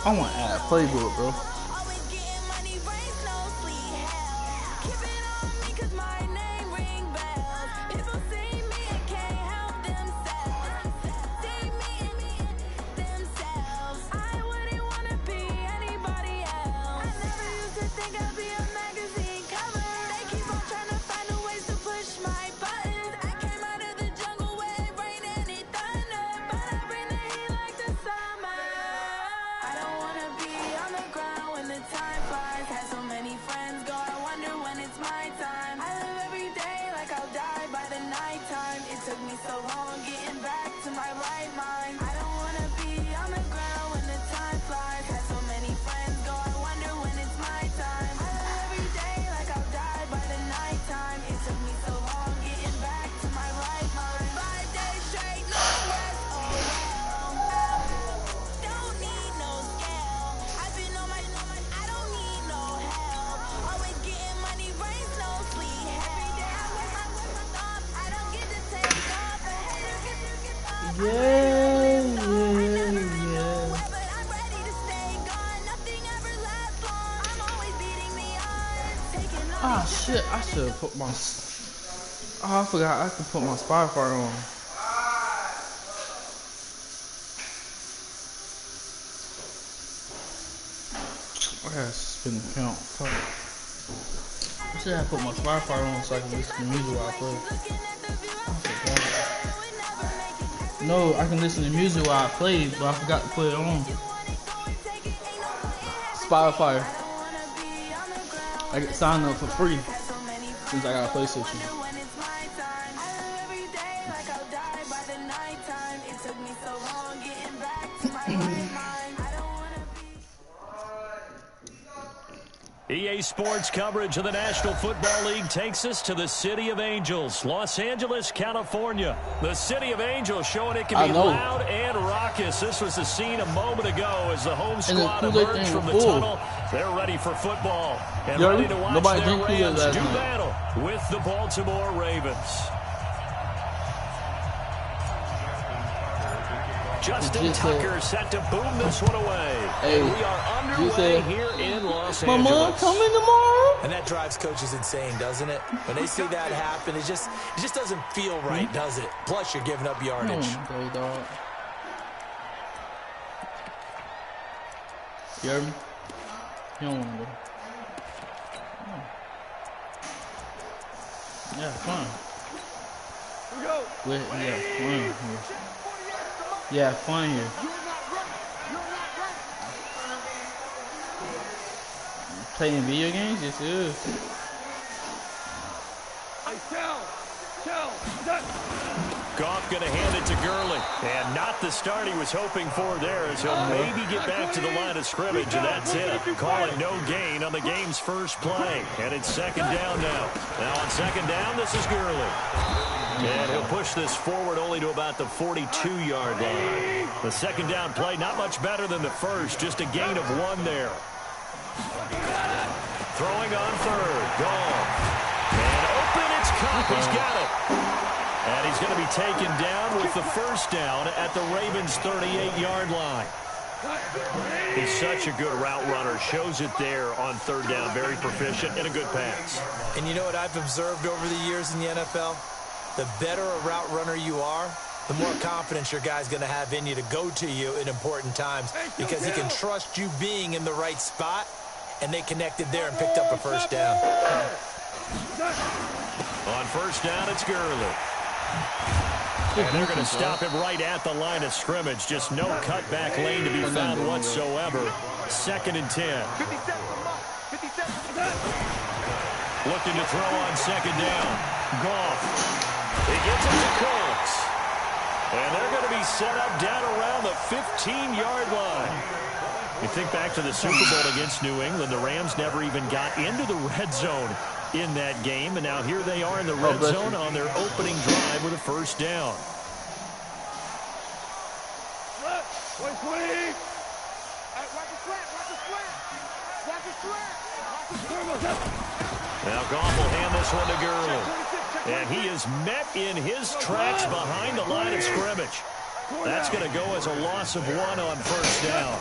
I want to add playbook, bro. Ah shit, I should have put my... Oh, I forgot I could put my Spotify on. I gotta spin the count. I should have put my Spotify on so I can listen to music while I play. No, I can listen to music while I play, but I forgot to put it on Spotify. I get signed up for free since I got a PlayStation. EA Sports coverage of the National Football League takes us to the City of Angels, Los Angeles, California. The City of Angels showing it can be loud and raucous. This was the scene a moment ago as the home squad emerged from the tunnel. They're ready for football and ready to watch their Rams do battle with the Baltimore Ravens. Justin Tucker set to boom this one away. Hey, we are underway here in Los Angeles. My mom coming tomorrow? And that drives coaches insane, doesn't it? When they see that happen, it just doesn't feel right, does it? Plus, you're giving up yardage. You heard me? You don't want to go. Yeah, fine. Here we go. Yeah, fine. Yeah, fine here. Playing video games? Yes, it is. Goff going to hand it to Gurley. And not the start he was hoping for there, as he'll maybe get back to the line of scrimmage, and that's it. Call it no gain on the game's first play. And it's second down now. Now on second down, this is Gurley. And he'll push this forward only to about the 42-yard line. The second down play, not much better than the first, just a gain of 1 there. Throwing on third, Goff. And open, it's Kupp, he's got it. And he's going to be taken down with the first down at the Ravens' 38-yard line. He's such a good route runner. Shows it there on third down. Very proficient and a good pass. And you know what I've observed over the years in the NFL? The better a route runner you are, the more confidence your guy's going to have in you to go to you in important times because he can trust you being in the right spot, and they connected there and picked up a first down. On first down, it's Gurley. And they're going to stop him right at the line of scrimmage. Just no cutback lane to be found whatsoever. Second and 10. Looking to throw on second down. Goff. He gets it to Cooks. And they're going to be set up down around the 15-yard line. You think back to the Super Bowl against New England. The Rams never even got into the red zone in that game. And now here they are in the red zone on their opening drive with a first down. Now Goff will hand this one to Gurley. And he is met in his tracks behind the line of scrimmage. That's going to go as a loss of 1 on first down.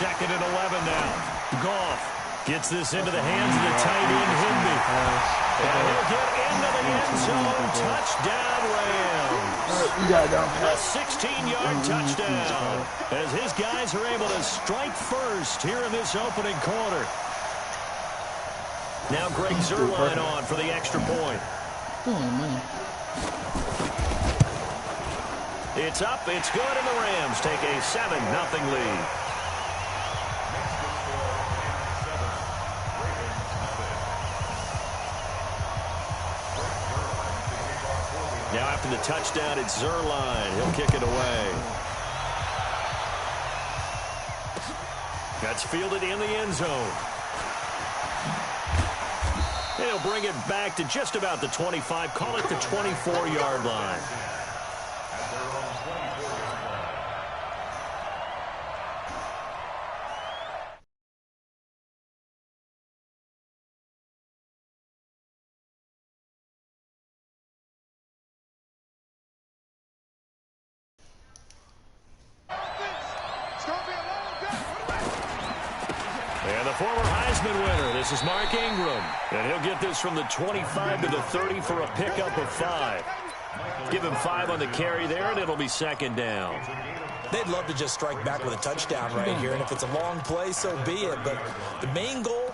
2nd and 11 now. Goff gets this into the hands of the tight end, Higby. And he'll get into the end zone. Touchdown, Rams. A 16-yard touchdown as his guys are able to strike first here in this opening quarter. Now Greg Zuerlein on for the extra point. It's up, it's good, and the Rams take a 7-0 lead. Now after the touchdown, it's Zuerlein. He'll kick it away. That's fielded in the end zone. And he'll bring it back to just about the 25. Call it the 24-yard line. And the former Heisman winner, this is Mark Ingram. And he'll get this from the 25 to the 30 for a pickup of 5. Give him 5 on the carry there, and it'll be 2nd down. They'd love to just strike back with a touchdown right here, and if it's a long play, so be it. But the main goal,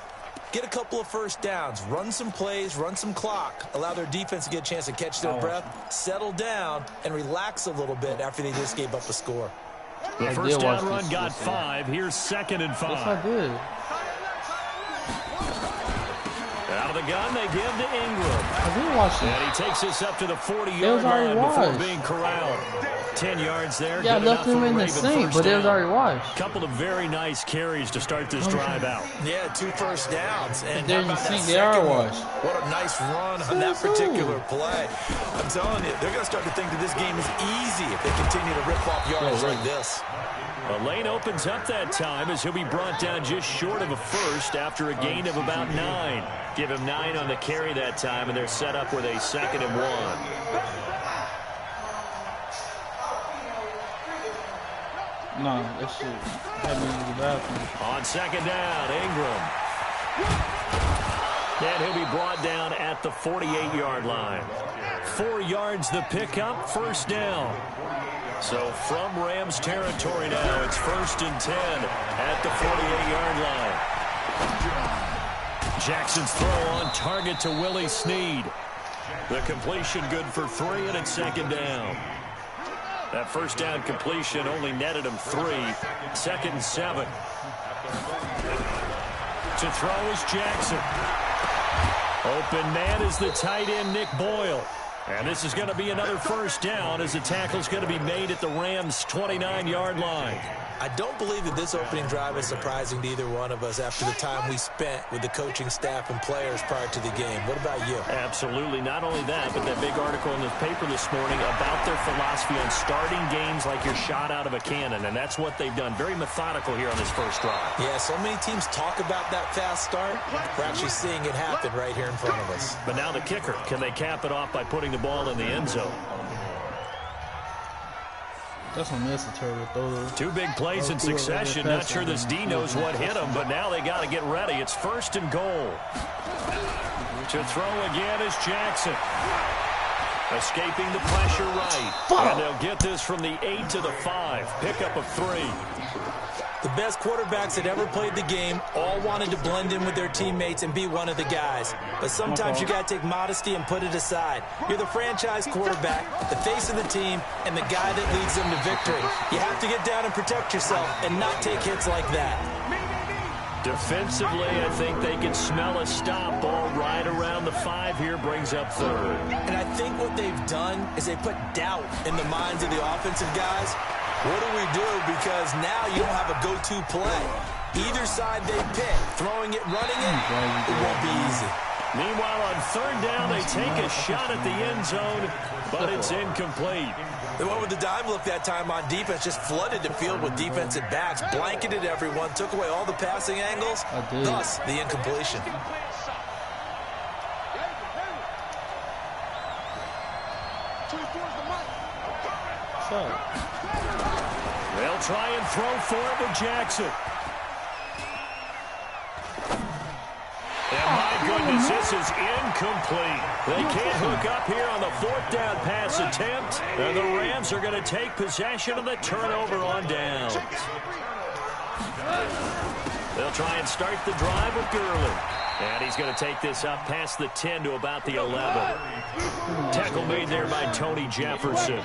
get a couple of first downs, run some plays, run some clock, allow their defense to get a chance to catch their breath, settle down, and relax a little bit after they just gave up a score. The first down run got 5. Here's 2nd and 5. Yes, I did. Out of the gun, they give to Ingram. I did watch it. And he takes this up to the 40-yard line before being corralled. 10 yards there. Yeah, I left him in the same, but it was already washed. Couple of very nice carries to start this drive out. Yeah, 2 first downs. And there you see they are washed. What a nice run on that particular play. I'm telling you, they're going to start to think that this game is easy if they continue to rip off yards like this. A lane opens up that time as he'll be brought down just short of a first after a gain of about 9. Give him 9 on the carry that time, and they're set up with a 2nd and 1. No, that shit had me in the bathroom. On 2nd down, Ingram. And he'll be brought down at the 48-yard line. 4 yards the pickup, first down. So from Rams territory now, it's 1st and 10 at the 48-yard line. Jackson's throw on target to Willie Snead. The completion good for 3, and it's 2nd down. That first down completion only netted him 3. 2nd and 7. To throw is Jackson. Open man is the tight end, Nick Boyle. And this is going to be another first down as the tackle's going to be made at the Rams' 29-yard line. I don't believe that this opening drive is surprising to either one of us after the time we spent with the coaching staff and players prior to the game. What about you? Absolutely. Not only that, but that big article in the paper this morning about their philosophy on starting games like you're shot out of a cannon, and that's what they've done. Very methodical here on this first drive. Yeah, so many teams talk about that fast start. We're actually seeing it happen right here in front of us. But now the kicker. Can they cap it off by putting the ball in the end zone? That's a mess, a terrible throw. 2 big plays in succession. Not sure this D knows what hit him, but now they got to get ready. It's 1st and goal. To throw again is Jackson. Escaping the pressure right. And they'll get this from the 8 to the 5. Pickup of 3. The best quarterbacks that ever played the game all wanted to blend in with their teammates and be one of the guys. But sometimes you got to take modesty and put it aside. You're the franchise quarterback, the face of the team, and the guy that leads them to victory. You have to get down and protect yourself and not take hits like that. Defensively, I think they can smell a stop. Ball right around the 5 here, brings up 3rd. And I think what they've done is they put doubt in the minds of the offensive guys. What do we do? Because now you don't have a go-to play. Either side they pick, throwing it, running it, it won't be easy. Meanwhile, on 3rd down, they take a shot at the end zone, but it's incomplete. They went with the dime look that time on defense, just flooded the field with defensive backs, blanketed everyone, took away all the passing angles, thus the incompletion. They'll try and throw for it with Jackson. my goodness, this is incomplete. They can't hook up here on the 4th down pass attempt. And the Rams are going to take possession of the turnover on downs. They'll try and start the drive with Gurley. And he's going to take this up past the 10 to about the 11. Tackle made there by Tony Jefferson.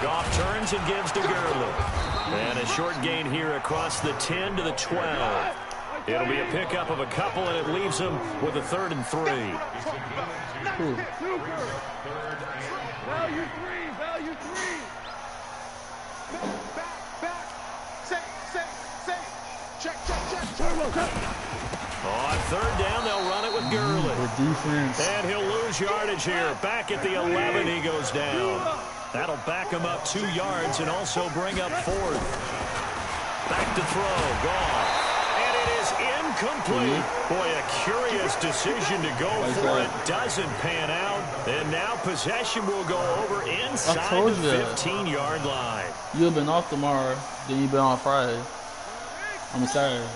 Goff turns and gives to Gurley. And a short gain here across the 10 to the 12. It'll be a pickup of a couple, and it leaves them with a 3rd and 3. Value 3, value 3. Back. Safe. Check. On 3rd down, they'll run it with Gurley. The defense. And he'll lose yardage here. Back at the 11, he goes down. That'll back him up 2 yards and also bring up 4th. Back to throw. Goff. And it is incomplete. Boy, a curious decision to go for it. Doesn't pan out. And now possession will go over inside the 15-yard line. You've been off tomorrow, then you've been on Friday. I'm Saturday.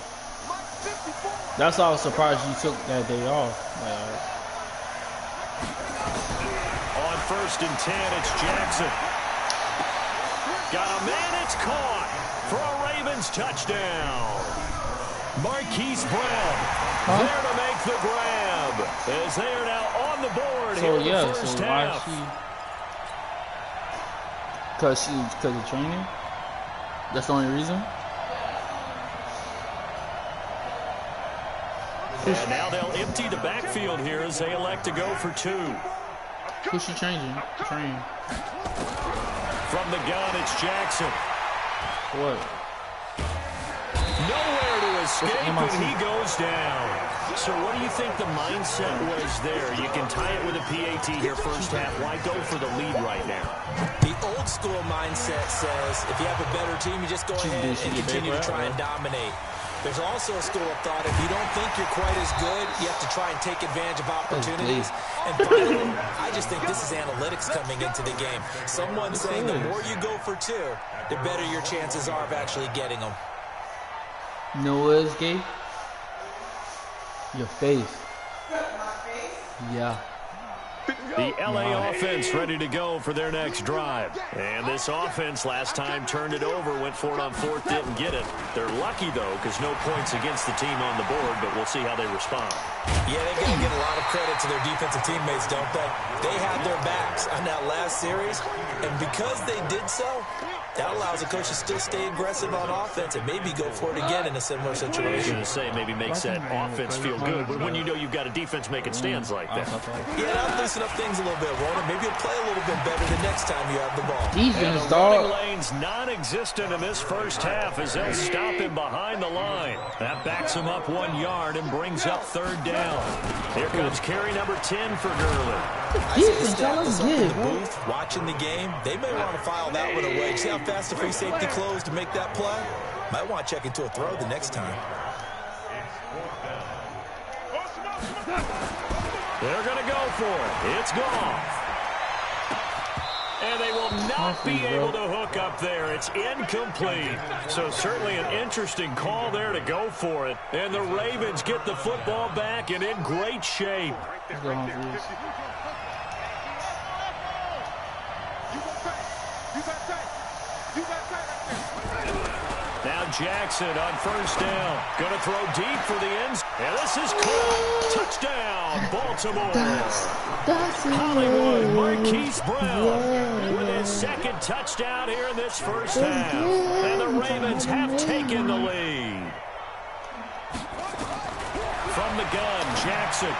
That's why I was surprised you took that day off. On 1st and 10, it's Jackson. Got a man, it's caught for a Ravens touchdown. Marquise Brown there to make the grab as they are now on the board here in the first half. Because of training? That's the only reason? And now they'll empty the backfield here as they elect to go for 2. Who's she training? From the gun, it's Jackson. What? Nowhere to escape, and he goes down. So what do you think the mindset was there? You can tie it with a PAT here first half. Why go for the lead right now? The old school mindset says if you have a better team, you just go ahead and continue to try and dominate. There's also a school of thought, if you don't think you're quite as good, you have to try and take advantage of opportunities. And finally, I just think this is analytics coming into the game. Someone saying the more you go for 2, the better your chances are of actually getting them. You know what is gay? Your face. Yeah. The LA offense ready to go for their next drive. And this offense last time turned it over, went for it on 4th, didn't get it. They're lucky, though, because no points against the team on the board, but we'll see how they respond. Yeah, they're going to get a lot of credit to their defensive teammates, don't they? They had their backs on that last series, and because they did so, that allows the coach to still stay aggressive on offense and maybe go for it again in a similar situation. I was going to say, maybe makes that offense feel good, but when you know you've got a defense making stands like that. Yeah, that'll loosen up things a little bit, won't it? Maybe you'll play a little bit better the next time you have the ball. Defense, the running lane's non-existent in this first half as they'll stop him behind the line. That backs him up 1 yard and brings up 3rd down. Here comes carry number 10 for Gurley. I see the staff that's up in the booth watching the game. They may want to file that one away. See how fast the free safety closed to make that play? Might want to check into a throw the next time. They're going to go for it. It's gone. And they will not be able to hook up there. It's incomplete. So certainly an interesting call there to go for it. And the Ravens get the football back and in great shape. Now Jackson on 1st down. Going to throw deep for the ends. And this is caught. Touchdown, Baltimore. That's Hollywood, Marquise Brown with his 2nd touchdown here in this first half. And the Ravens have taken the lead. From the gun, Jackson.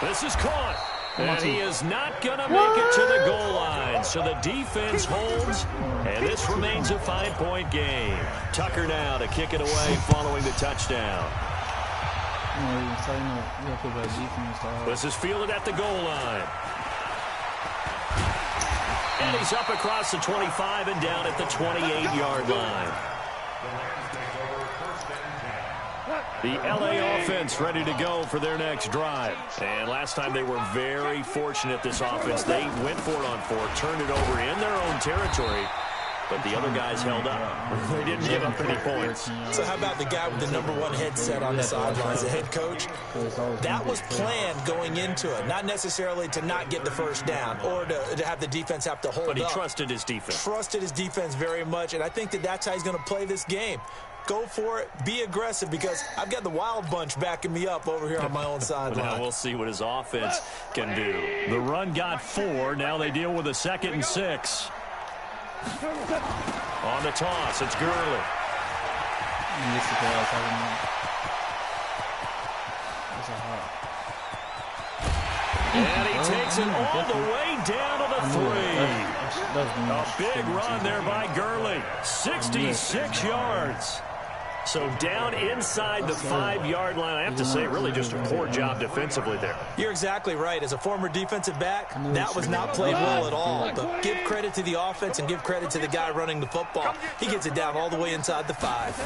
This is caught. And he is not going to make it to the goal line. So the defense holds, and this remains a 5-point game. Tucker now to kick it away following the touchdown. This is fielded at the goal line. And he's up across the 25 and down at the 28-yard line. The LA offense ready to go for their next drive. And last time they were very fortunate, this offense. They went for it on 4, turned it over in their own territory. but the other guys held up. They didn't give up any points. So how about the guy with the #1 headset on the sidelines, the head coach? That was planned going into it, not necessarily to not get the first down or to have the defense have to hold up. But he trusted his defense. Trusted his defense very much, and I think that's how he's going to play this game. Go for it. Be aggressive, because I've got the wild bunch backing me up over here on my own sideline. Now we'll see what his offense can do. The run got 4. Now they deal with a 2nd and 6. On the toss, it's Gurley. And he takes it all the way down to the 3. A big run there by Gurley. 66 yards. So down inside the 5-yard line. I have to say, really just a poor job defensively there. You're exactly right. As a former defensive back, that was not played well at all. But give credit to the offense and give credit to the guy running the football. He gets it down all the way inside the 5.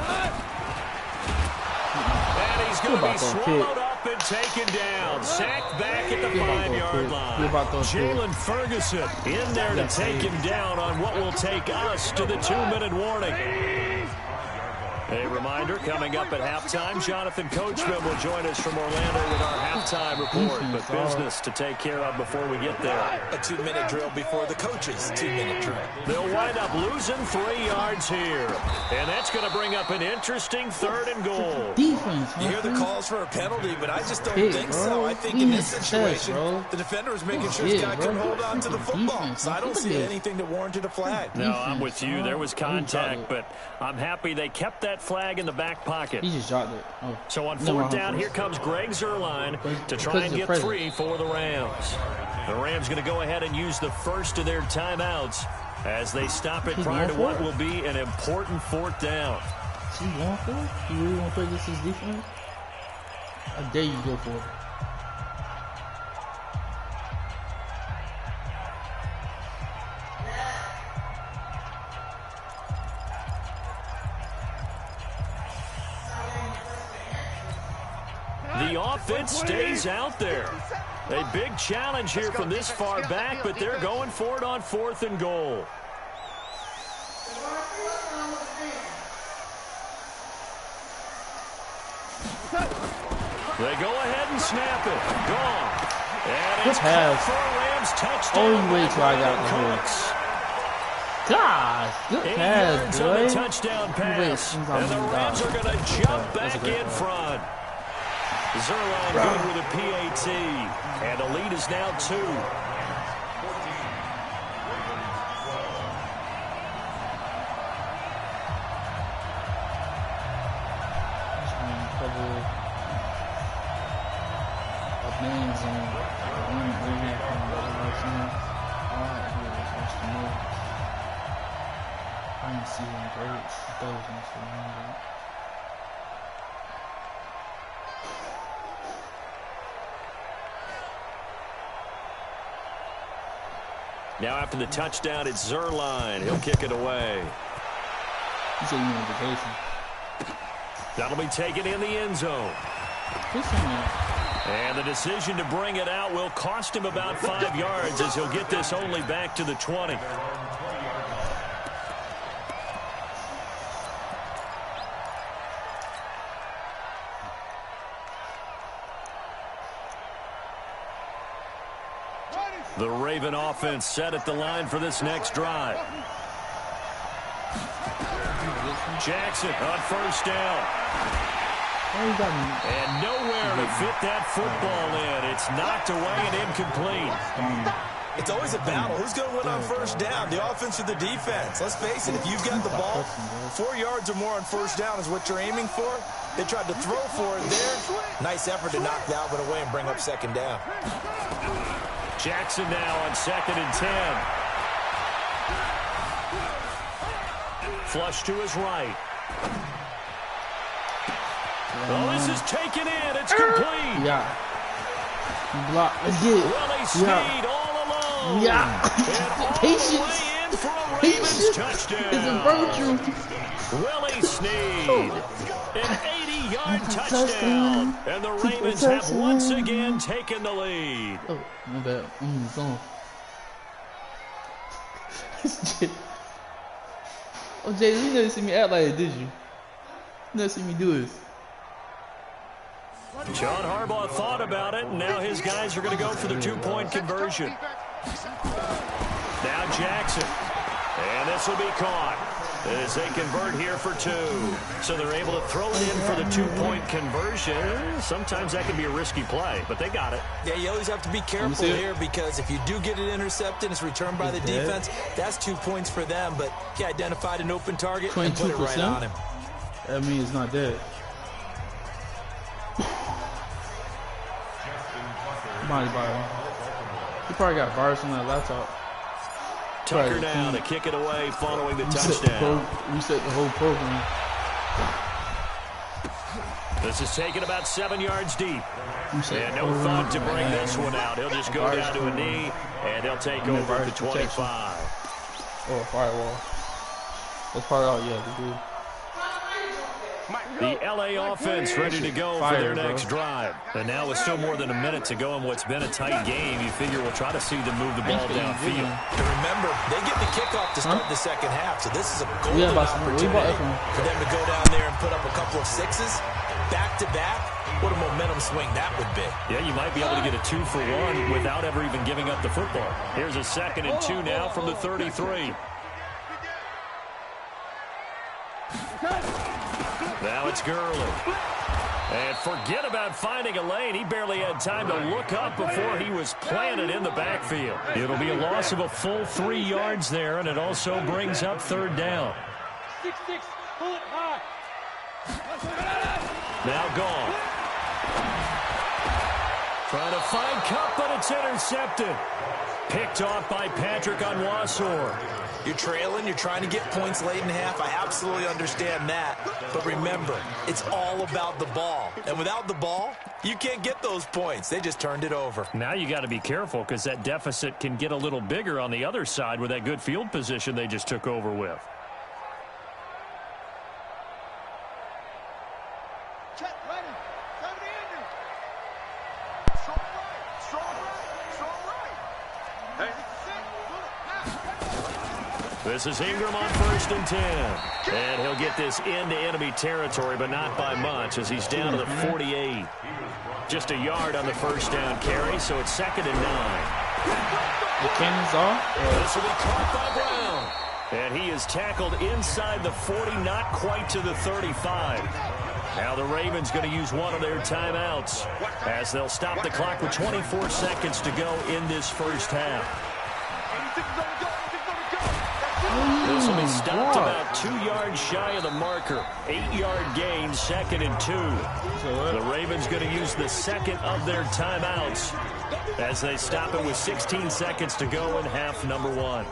And he's going to be swallowed up and taken down. Sacked back at the 5-yard line. Jalen Ferguson in there to take him down on what will take us to the 2-minute warning. A reminder, coming up at halftime, Jonathan Coachman will join us from Orlando with our halftime report. But business to take care of before we get there. A 2-minute drill before the coach's 2-minute drill. They'll wind up losing 3 yards here. And that's going to bring up an interesting 3rd and goal. You hear the calls for a penalty, but I just don't think so. I think in this situation, the defender was making sure his guy couldn't hold on to the football. So I don't see anything that warranted a flag. No, I'm with you. There was contact, but I'm happy they kept that flag in the back pocket. He just dropped it. Oh. So on 4th down, here comes Greg Zuerlein to try and get 3 for the Rams. The Rams going to go ahead and use the first of their timeouts as they stop it prior to what will be an important 4th down. Is he going for it? You really want to play this as defense? I dare you go for it. The offense stays out there. A big challenge here from this far back, but they're going for it on 4th and goal. They go ahead and snap it. Gone. And it's caught for a Rams touchdown. Oh, wait till I got the gosh, good pass, boy. Touchdown pass. And the Rams are going to jump back in front. Zuerlein good with a PAT, and the lead is now 2. Now after the touchdown, it's Zuerlein. He'll kick it away. That'll be taken in the end zone. And the decision to bring it out will cost him about 5 yards as he'll get this only back to the 20. The Raven offense set at the line for this next drive. Jackson on 1st down. And nowhere to fit that football in. It's knocked away and incomplete. It's always a battle. Who's going to win on 1st down, the offense or the defense? Let's face it, if you've got the ball, 4 yards or more on 1st down is what you're aiming for. They tried to throw for it there. Nice effort to knock that one away and bring up 2nd down. Jackson now on 2nd and 10. Flush to his right. Oh, this is taken in. It's complete. Yeah. Block. Willie Snead all alone. Yeah. Patience. Patience touchdown. Is a virtue. Willie Snead. An 80-yard touchdown. And the Ravens have once again taken the lead. Oh, my bad. Oh, Jay, you never see me act like it, did you? You never see me do this. John Harbaugh thought about it, and now his guys are going to go for the two-point conversion. Now Jackson. And this will be caught as they convert here for two. So they're able to throw it in for the two-point conversion. Sometimes that can be a risky play, but they got it. Yeah, you always have to be careful here because if you do get it intercepted and it's returned by the defense, that's 2 points for them. But he identified an open target and put it right on him. That means it's not dead. He probably got virus on that laptop. Tucker now to kick it away following the touchdown. Reset the whole program. This is taken about 7 yards deep. And no thought to bring this one out. He'll just go down to a knee, and they'll take over at the 25. Oh, firewall. That's probably all you have to do. The LA offense ready to go for their next drive. And now with still more than a minute to go in what's been a tight game, you figure we'll try to see them move the ball downfield. And remember, they get the kickoff to start the second half, so this is a golden opportunity for them to go down there and put up a couple of sixes back-to-back. What a momentum swing that would be. Yeah, you might be able to get a 2-for-1 without ever even giving up the football. Here's a 2nd and 2 now from the 33. Now it's Gurley. And forget about finding a lane. He barely had time to look up before he was planted in the backfield. It'll be a loss of a full 3 yards there, and it also brings up 3rd down. Now gone. Trying to find Cup, but it's intercepted. Picked off by Patrick Onwuasor. You're trailing, you're trying to get points late in half. I absolutely understand that. But remember, it's all about the ball. And without the ball, you can't get those points. They just turned it over. Now you got to be careful because that deficit can get a little bigger on the other side with that good field position they just took over with. This is Ingram on 1st and 10. And he'll get this into enemy territory, but not by much as he's down to the 48. Just a yard on the 1st down carry, so it's 2nd and 9. The cannon's off. This will be caught by Brown. And he is tackled inside the 40, not quite to the 35. Now the Ravens going to use one of their timeouts as they'll stop the clock with 24 seconds to go in this first half. This will be stopped about 2 yards shy of the marker. 8-yard gain, 2nd and 2. The Ravens going to use the 2nd of their timeouts as they stop it with 16 seconds to go in half number 1.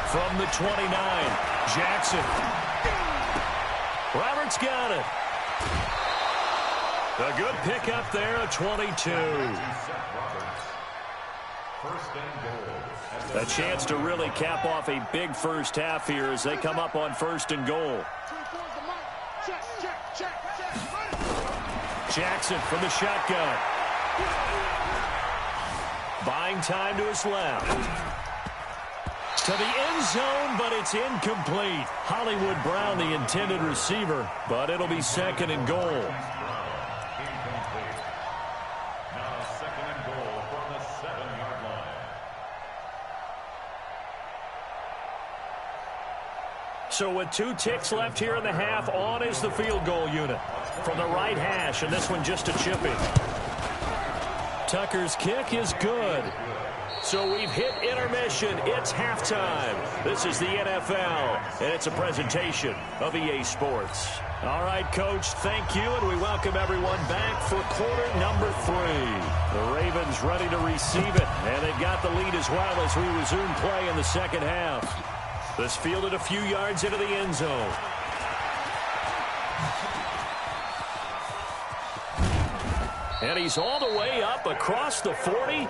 From the 29, Jackson. Roberts got it. A good pickup there, a 22. A chance to really cap off a big first half here as they come up on 1st and goal. Jackson from the shotgun. Buying time to his left. To the end zone, but it's incomplete. Hollywood Brown, the intended receiver, but it'll be 2nd and goal. Now 2nd and goal from the 7-yard line. So with 2 ticks left here in the half, on is the field goal unit. From the right hash, and this one just a chipping. Tucker's kick is good. So we've hit intermission. It's halftime. This is the NFL, and it's a presentation of EA Sports. All right, Coach, thank you, and we welcome everyone back for quarter number 3. The Ravens ready to receive it, and they've got the lead as well as we resume play in the second half. This fielded a few yards into the end zone. And he's all the way up across the 40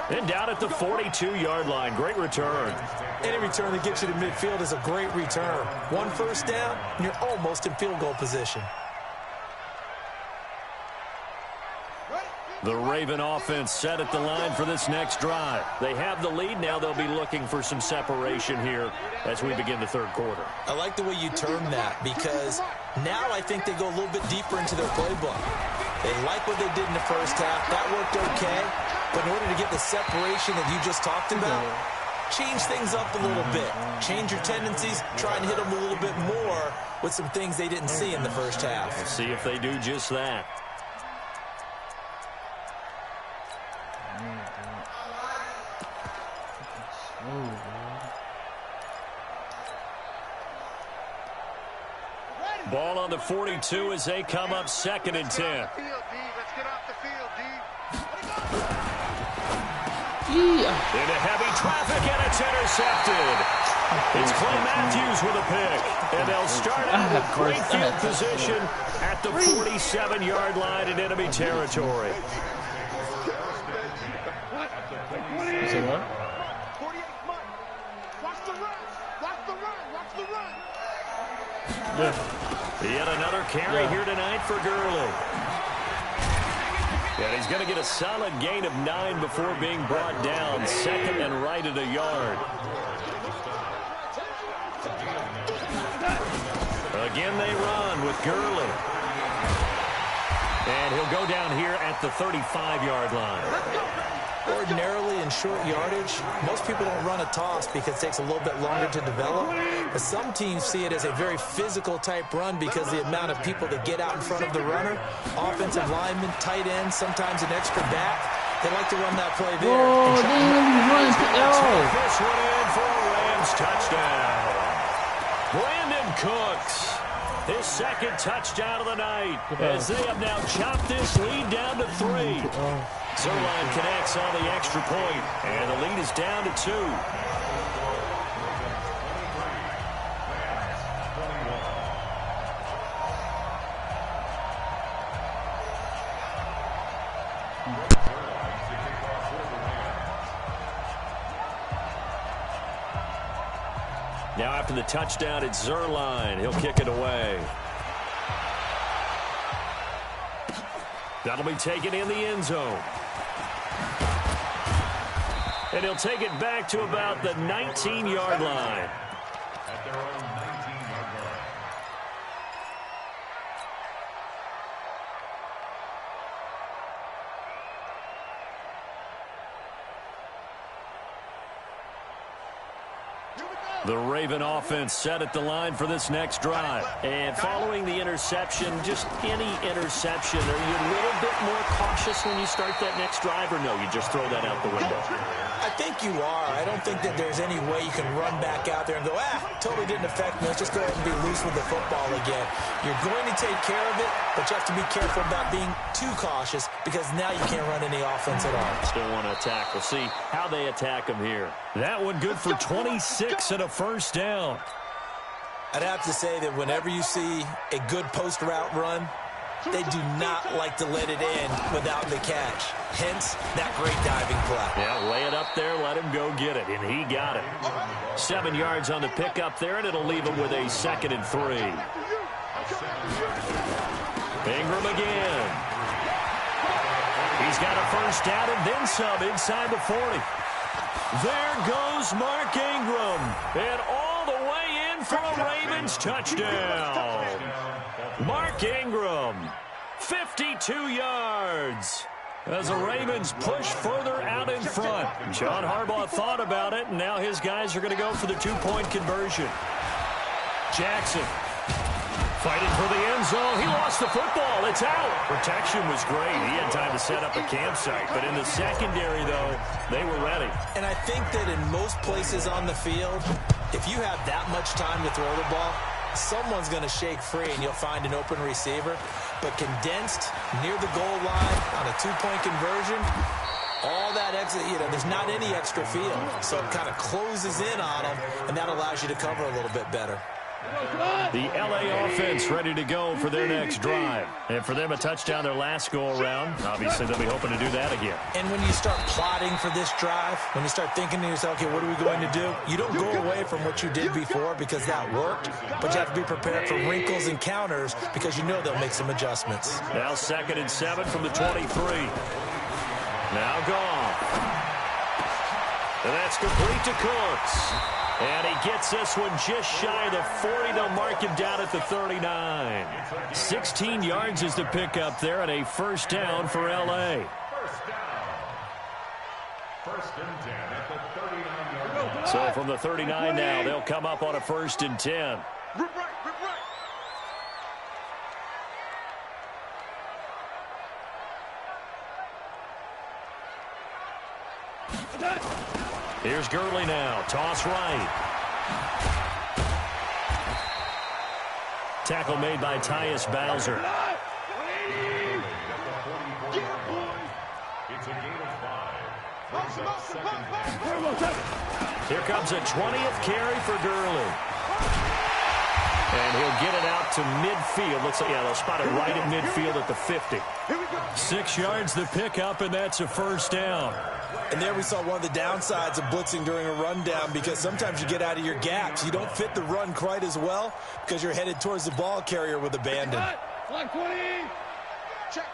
and down at the 42-yard line. Great return. Any return that gets you to midfield is a great return. 1 first down, and you're almost in field goal position. The Raven offense set at the line for this next drive. They have the lead. Now they'll be looking for some separation here as we begin the third quarter. I like the way you term that, because now I think they go a little bit deeper into their playbook. They like what they did in the first half. That worked okay. But in order to get the separation that you just talked about, change things up a little bit. Change your tendencies. Try and hit them a little bit more with some things they didn't see in the first half. We'll see if they do just that. Ball on the 42 as they come up 2nd and 10. Let's get off the field, D. Into heavy traffic, and it's intercepted. It's Clay Matthews with a pick. And they'll start out with great field position at the 47-yard line in enemy territory. You said what? 48 Mike. Watch the run. Watch the run. Watch the run. Yeah. Yet another carry here tonight for Gurley. And he's going to get a solid gain of 9 before being brought down. 2nd and right at a yard. Again they run with Gurley. And he'll go down here at the 35-yard line. Ordinarily in short yardage, most people don't run a toss because it takes a little bit longer to develop. But some teams see it as a very physical type run because the amount of people that get out in front of the runner, offensive linemen, tight ends, sometimes an extra back, they like to run that play there. Whoa, they didn't run. This one in for a Rams touchdown. Brandon Cooks, his 2nd touchdown of the night, as they have now chopped this lead down to 3. Zerline connects on the extra point, and the lead is down to 2. Now after the touchdown, it's Zerline. He'll kick it away. That'll be taken in the end zone. And he'll take it back to about the 19-yard line. At their own 19-yard line. The Raven offense set at the line for this next drive. And following the interception, just any interception, are you a little bit more cautious when you start that next drive, or no, you just throw that out the window? I think you are. I don't think that there's any way you can run back out there and go, totally didn't affect me. Let's just go ahead and be loose with the football again. You're going to take care of it, but you have to be careful about being too cautious because now you can't run any offense at all. Still want to attack. We'll see how they attack him here. That one good for 26 and a first down. I'd have to say that whenever you see a good post route run, they do not like to let it in without the catch. Hence, that great diving play. Yeah, lay it up there, let him go get it, and he got it. 7 yards on the pickup there, and it'll leave him with a 2nd and 3. Ingram again. He's got a first down and then some inside the 40. There goes Mark Ingram, and all the way in for a Ravens touchdown. Mark Ingram, 52 yards. As the Ravens push further out in front. John Harbaugh thought about it, and now his guys are going to go for the 2-point conversion. Jackson fighting for the end zone. He lost the football. It's out. Protection was great. He had time to set up a campsite. But in the secondary, though, they were ready. And I think that in most places on the field, if you have that much time to throw the ball, someone's going to shake free and you'll find an open receiver. But condensed near the goal line on a 2-point conversion, all that extra, there's not any extra field. So it kind of closes in on them, and that allows you to cover a little bit better. The LA offense ready to go for their next drive. And for them, a touchdown their last go-around. Obviously, they'll be hoping to do that again. And when you start plotting for this drive, when you start thinking to yourself, okay, what are we going to do? You don't go away from what you did before because that worked, but you have to be prepared for wrinkles and counters because you know they'll make some adjustments. Now 2nd and 7 from the 23. Now gone. And that's complete to Cooks. And he gets this one just shy of the 40. They'll mark him down at the 39. 16 yards is the pickup there and a first down for L.A. First and 10 at the 39-yard line. So from the 39 now, they'll come up on a 1st and 10. Here's Gurley now. Toss right. Tackle made by Tyus Bowser. It's a gain of 5. Brings up 2nd down. Here comes a 20th carry for Gurley. And he'll get it out to midfield. Looks like, yeah, they'll spot it right at midfield at the 50. 6 yards the pickup, and that's a first down. And there we saw one of the downsides of blitzing during a rundown because sometimes you get out of your gaps. You don't fit the run quite as well because you're headed towards the ball carrier with abandon. Flag 20. Check.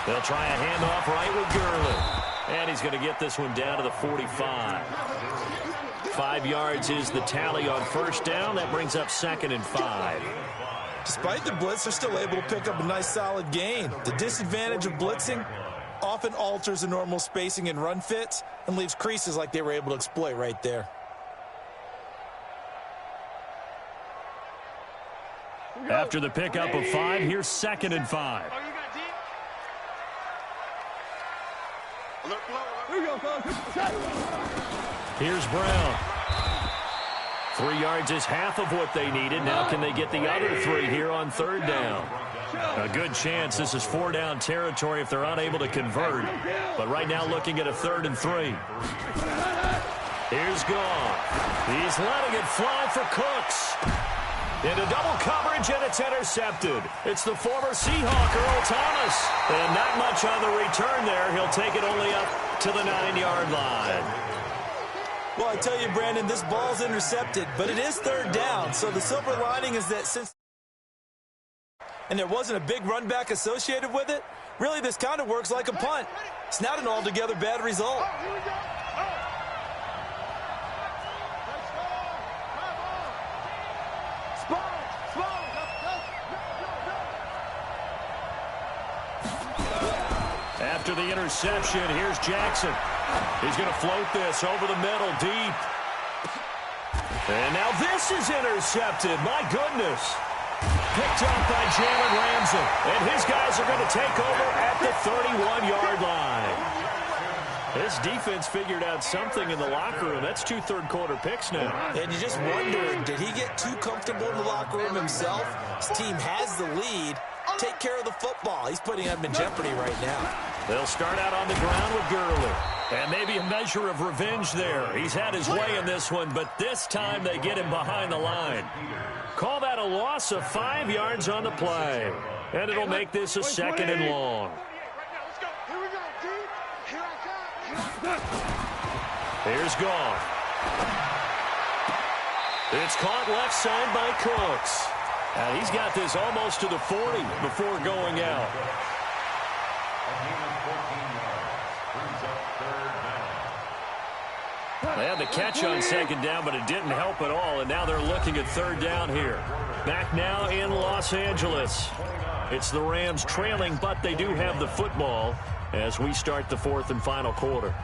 They'll try a handoff right with Gurley. And he's going to get this one down to the 45. 5 yards is the tally on first down. That brings up 2nd and 5. Despite the blitz, they're still able to pick up a nice solid gain. The disadvantage of blitzing often alters the normal spacing and run fits and leaves creases like they were able to exploit right there. After the pickup of 5, here's 2nd and 5. Here's Brown. 3 yards is half of what they needed. Now can they get the other 3 here on 3rd down? A good chance this is 4-down territory if they're unable to convert. But right now looking at a 3rd and 3. Here's Goff. He's letting it fly for Cooks. Into double coverage, and it's intercepted. It's the former Seahawk, Earl Thomas. And not much on the return there. He'll take it only up to the 9-yard line. Well, I tell you, Brandon, this ball's intercepted, but it is 3rd down. So the silver lining is that since and there wasn't a big run back associated with it, really this kind of works like a punt. It's not an altogether bad result. After the interception, here's Jackson. He's going to float this over the middle, deep. And now this is intercepted. My goodness. Picked up by Jalen Ramsey. And his guys are going to take over at the 31-yard line. This defense figured out something in the locker room. That's 2 third-quarter picks now. And you just wonder, did he get too comfortable in the locker room himself? His team has the lead. Take care of the football. He's putting them in jeopardy right now. They'll start out on the ground with Gurley. And maybe a measure of revenge there. He's had his way in this one, but this time they get him behind the line. Call that a loss of 5 yards on the play. And it'll make this a 2nd and long. Here's Goff. It's caught left side by Cooks. And he's got this almost to the 40 before going out. They had the catch on 2nd down, but it didn't help at all, and now they're looking at 3rd down here. Back now in Los Angeles. It's the Rams trailing, but they do have the football as we start the 4th and final quarter.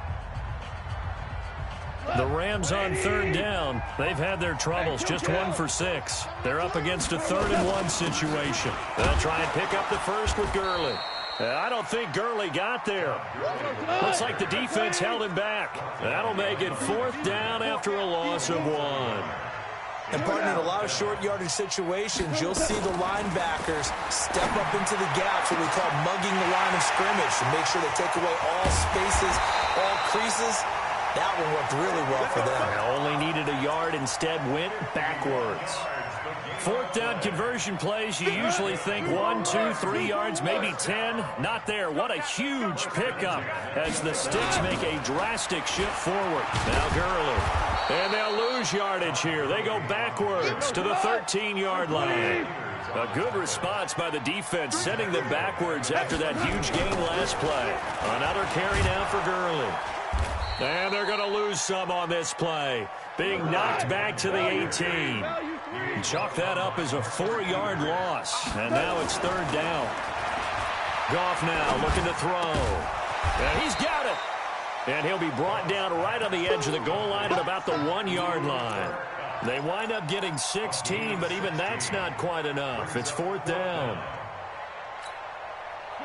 The Rams on 3rd down. They've had their troubles, just 1 for 6. They're up against a 3rd and 1 situation. They'll try and pick up the first with Gurley. I don't think Gurley got there. Looks like the defense held him back. That'll make it 4th down after a loss of 1. And partner, in a lot of short yardage situations, you'll see the linebackers step up into the gaps, what we call mugging the line of scrimmage, to make sure they take away all spaces, all creases. That one worked really well for them. Only needed a yard, instead went backwards. Fourth down conversion plays, you usually think 1, 2, 3 yards, maybe 10. Not there. What a huge pickup as the Sticks make a drastic shift forward. Now Gurley. And they'll lose yardage here. They go backwards to the 13-yard line. A good response by the defense, sending them backwards after that huge gain last play. Another carry now for Gurley. And they're going to lose some on this play. Being knocked back to the 18. Chalk that up as a 4-yard loss. And now it's third down. Goff now looking to throw. And he's got it. And he'll be brought down right on the edge of the goal line at about the 1-yard line. They wind up getting 16, but even that's not quite enough. It's fourth down.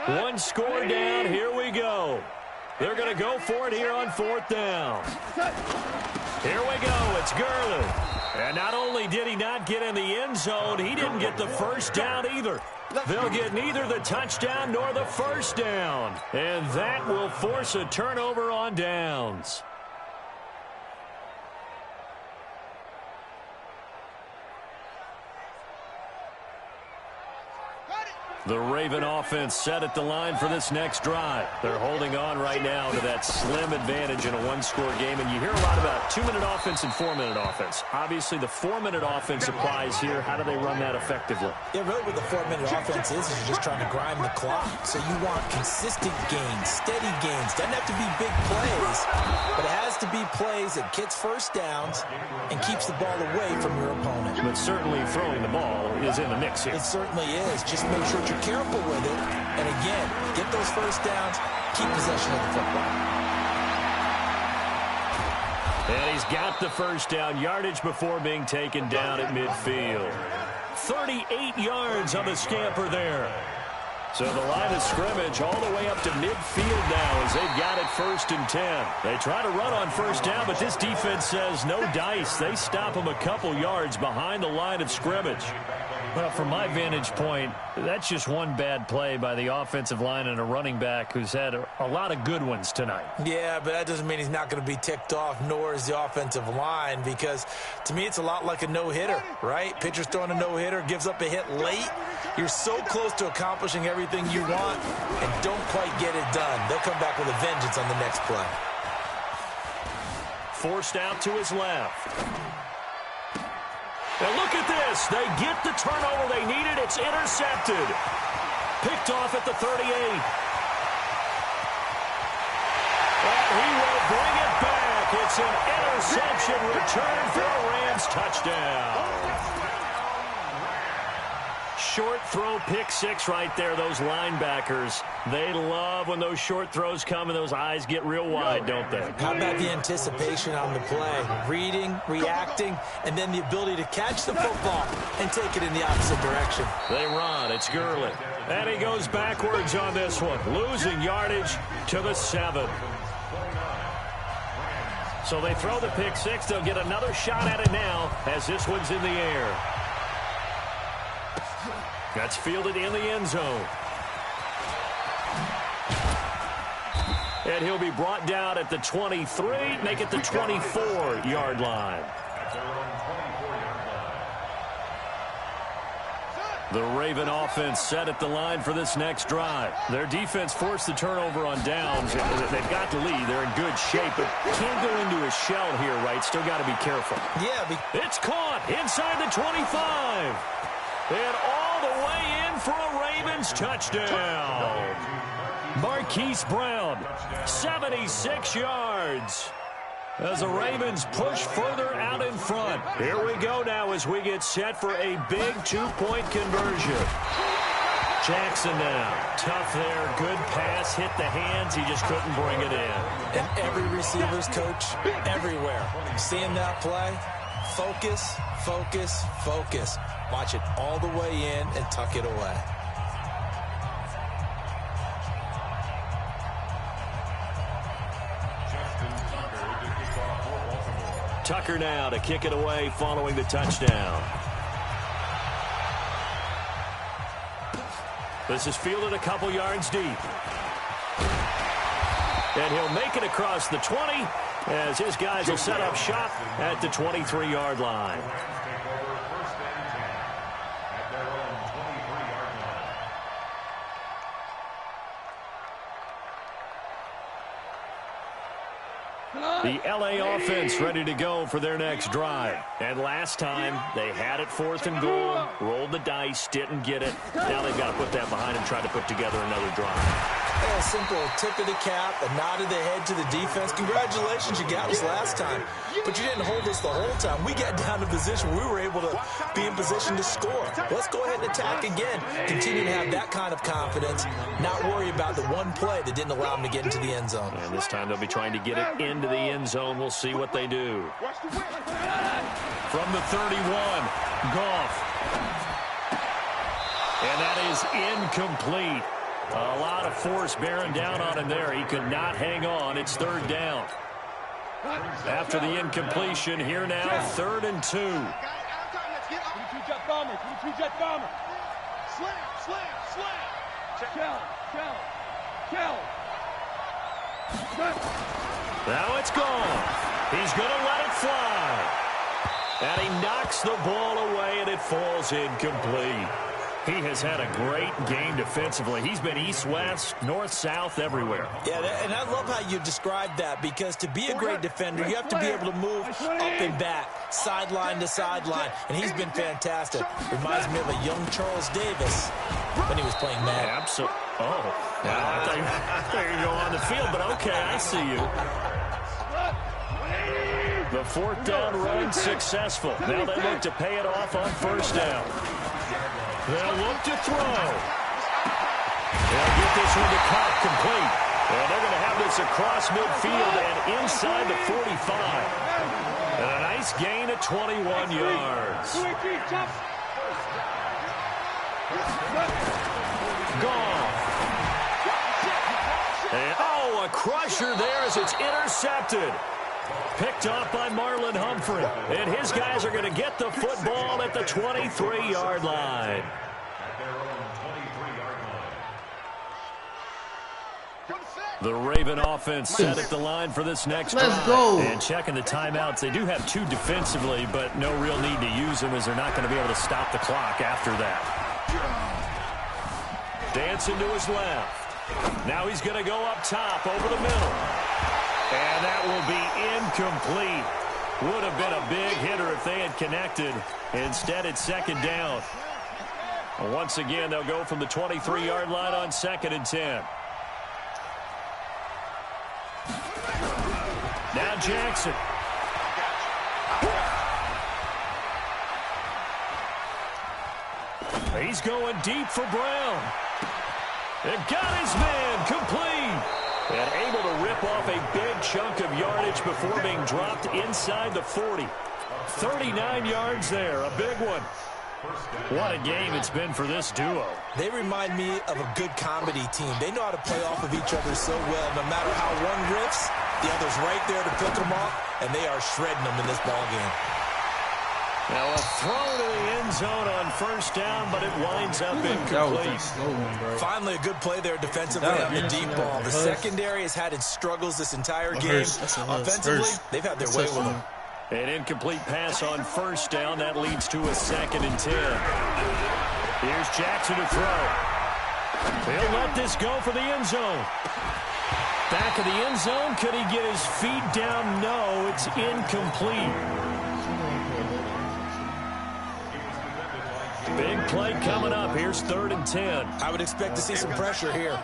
One score down. Here we go. They're going to go for it here on fourth down. Here we go. It's Gurley. And not only did he not get in the end zone, he didn't get the first down either. They'll get neither the touchdown nor the first down. And that will force a turnover on downs. The Raven offense set at the line for this next drive. They're holding on right now to that slim advantage in a one-score game. And you hear a lot about 2-minute offense and 4-minute offense. Obviously, the 4-minute offense applies here. How do they run that effectively? Yeah, really what the 4-minute offense is you're just trying to grind the clock. So you want consistent gains, steady gains. Doesn't have to be big plays, but it has to be plays that gets first downs and keeps the ball away from your opponent. But certainly throwing the ball is in the mix here. It certainly is. Just make sure you're careful with it. And again, get those first downs, keep possession of the football. And he's got the first down, yardage before being taken down at midfield. 38 yards on the scamper there. So the line of scrimmage all the way up to midfield now as they've got it first and 10. They try to run on first down, but this defense says no dice. They stop them a couple yards behind the line of scrimmage. Well, from my vantage point, that's just one bad play by the offensive line and a running back who's had a lot of good ones tonight. Yeah, but that doesn't mean he's not going to be ticked off, nor is the offensive line, because to me it's a lot like a no-hitter, right? Pitcher's throwing a no-hitter, gives up a hit late. You're so close to accomplishing everything you want and don't quite get it done. They'll come back with a vengeance on the next play. Forced out to his left. And look at this. They get the turnover they needed. It's intercepted. Picked off at the 38. And he will bring it back. It's an interception return for a Rams touchdown. Short throw, pick six right there. Those linebackers, they love when those short throws come and those eyes get real wide, don't they? How about the anticipation on the play? Reading, reacting, and then the ability to catch the football and take it in the opposite direction. They run. It's Gurley. And he goes backwards on this one, losing yardage to the 7. So they throw the pick six. They'll get another shot at it now as this one's in the air. That's fielded in the end zone. And he'll be brought down at the 23, make it the 24-yard line. The Raven offense set at the line for this next drive. Their defense forced the turnover on downs. They've got the lead. They're in good shape, but can't go into a shell here, right? Still got to be careful. Yeah. It's caught inside the 25. And all the way in for a Ravens touchdown. Marquise Brown, 76 yards. As the Ravens push further out in front. Here we go now as we get set for a big two-point conversion. Jackson now. Tough there. Good pass. Hit the hands. He just couldn't bring it in. And every receiver's coach everywhere. Seeing that play, focus, focus, focus. Watch it all the way in and tuck it away. Tucker now to kick it away following the touchdown. This is fielded a couple yards deep. And he'll make it across the 20 as his guys will set up shop at the 23-yard line. The LA offense ready to go for their next drive. And last time, they had it 4th and goal, rolled the dice, didn't get it. Now they've got to put that behind and try to put together another drive. A simple tip of the cap, a nod of the head to the defense. Congratulations, you got us last time. But you didn't hold us the whole time. We got down to position where we were able to be in position to score. Let's go ahead and attack again. Continue to have that kind of confidence, not worry about the one play that didn't allow them to get into the end zone. And this time they'll be trying to get it into the end zone. We'll see what they do. From the 31, Goff. And that is incomplete. A lot of force bearing down on him there. He could not hang on. It's 3rd down. After the incompletion, here now, 3rd and 2. Now it's gone. He's going to let it fly. And he knocks the ball away, and it falls incomplete. He has had a great game defensively. He's been east-west, north-south, everywhere. Yeah, and I love how you described that, because to be a great defender, you have to be able to move up and back, sideline to sideline, and he's been fantastic. Reminds me of a young Charles Davis when he was playing Madden. Absolutely. Oh, wow, I thought you were going to go on the field, but okay, I see you. The 4th down run successful. Now they look to pay it off on 1st down. They'll look to throw. They'll get this one to Cobb complete. And they're going to have this across midfield and inside the 45. And a nice gain of 21 yards. Gone. And, oh, a crusher there as it's intercepted. Picked off by Marlon Humphrey. And his guys are going to get the football at the 23-yard line. The Raven offense set at the line for this next drive. Let's go. And checking the timeouts. They do have 2 defensively, but no real need to use them as they're not going to be able to stop the clock after that. Dancing to his left. Now he's going to go up top over the middle. And that will be incomplete. Would have been a big hitter if they had connected. Instead, it's 2nd down. And once again, they'll go from the 23-yard line on 2nd and 10. Now Jackson. He's going deep for Brown. And got his man complete. And able to rip off a big chunk of yardage before being dropped inside the 40. 39 yards there, a big one. What a game it's been for this duo. They remind me of a good comedy team. They know how to play off of each other so well. No matter how one riffs, the other's right there to pick them off, and they are shredding them in this ballgame. Now a throw to the end zone on 1st down, but it winds up incomplete. Finally a good play there defensively on the deep ball. The secondary has had its struggles this entire game. Offensively, they've had their way with them. An incomplete pass on 1st down. That leads to a 2nd and 10. Here's Jackson to throw. He'll let this go for the end zone. Back of the end zone. Could he get his feet down? No, it's incomplete. Big play coming up. Here's 3rd and 10. I would expect to see some pressure here.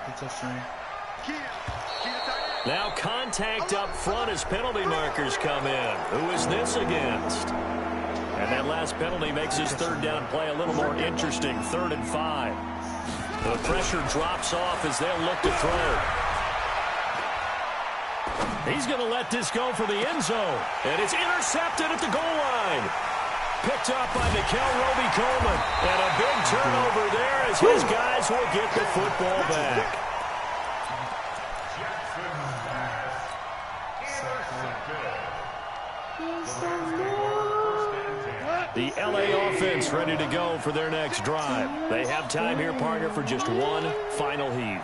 Now contact up front as penalty markers come in. Who is this against? And that last penalty makes his 3rd down play a little more interesting. 3rd and 5. The pressure drops off as they'll look to throw. He's going to let this go for the end zone. And it's intercepted at the goal line. Picked up by Nickel Roby-Coleman. And a big turnover there as his guys will get the football back. The LA offense ready to go for their next drive. They have time here, partner, for just one final heave.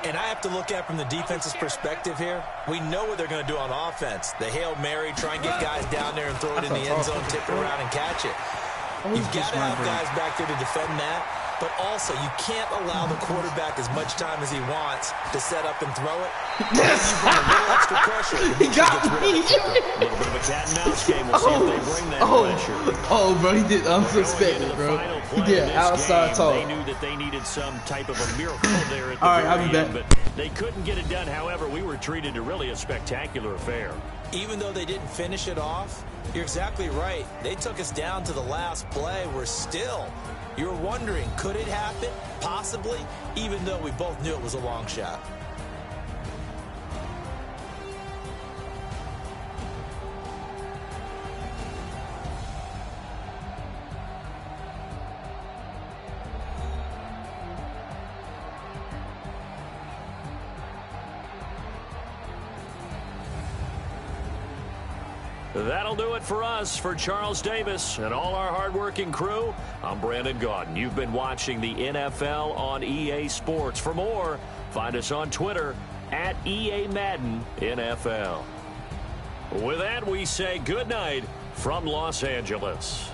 And I have to look at it from the defense's perspective here. We know what they're going to do on offense. The Hail Mary, try and get guys down there and throw it in the end zone, tip it around and catch it. You've got to have guys back there to defend that. But also, you can't allow the quarterback as much time as he wants to set up and throw it. Yes! You bring a little extra pressure. He got me. A little bit of a cat and mouse game. We'll see if they bring that pressure. Oh, bro, he did unsuspected, bro. He did outside talk. They knew that they needed some type of a miracle there at the I'll be very end, back. but they couldn't get it done. However, we were treated to really a spectacular affair. Even though they didn't finish it off, you're exactly right. They took us down to the last play. We're still... You're wondering, could it happen? Possibly, even though we both knew it was a long shot. That'll do it for us. For Charles Davis and all our hardworking crew, I'm Brandon Gaudin. You've been watching the NFL on EA Sports. For more, find us on Twitter at EA Madden NFL. With that, we say good night from Los Angeles.